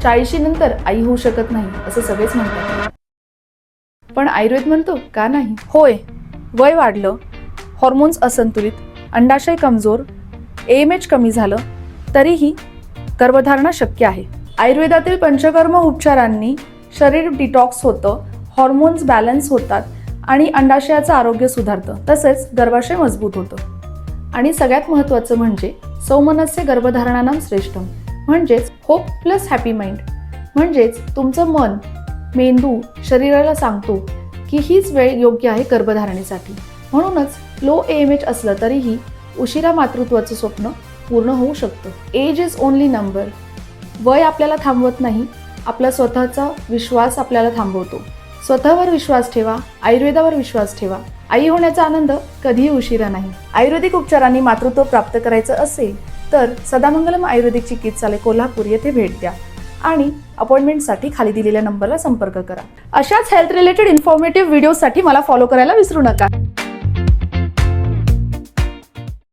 40 नंतर आई होऊ शकत नाही असं सगळेच म्हणतात, पण आयुर्वेद म्हणतो का नाही? होय, वय वाढलं, हॉर्मोन्स असंतुलित, अंडाशय कमजोर, AMH कमी झालं तरीही गर्भधारणा शक्य आहे. आयुर्वेदातील पंचकर्म उपचारांनी शरीर डिटॉक्स होतं, हॉर्मोन्स बॅलन्स होतात आणि अंडाशयाचं आरोग्य सुधारतं, तसेच गर्भाशय मजबूत होतं. आणि सगळ्यात महत्त्वाचं म्हणजे सौमनस्य गर्भधारणानां श्रेष्ठम, म्हणजेच होप प्लस हॅपी माइंड. म्हणजेच तुमचं मन, मेंदू शरीराला सांगतो की हीच वेळ योग्य आहे गर्भधारणेसाठी. म्हणूनच लो AMH असलं तरीही उशिरा मातृत्वाचं स्वप्न पूर्ण होऊ शकतं. Age is only number. वय आपल्याला थांबवत नाही, आपला स्वतःचा विश्वास आपल्याला थांबवतो. स्वतःवर विश्वास ठेवा, आयुर्वेदावर विश्वास ठेवा. आई होण्याचा आनंद कधीही उशिरा नाही. आयुर्वेदिक उपचारांनी मातृत्व प्राप्त करायचं असेल तर सदामंगलम आयुर्वेदिक चिकित्सालय कोल्हापूर येथे भेट द्या आणि अपॉइंटमेंटसाठी खाली दिलेल्या नंबरला संपर्क करा. अशाच हेल्थ रिलेटेड इन्फॉर्मेटिव्ह व्हिडिओसाठी मला फॉलो करायला विसरू नका.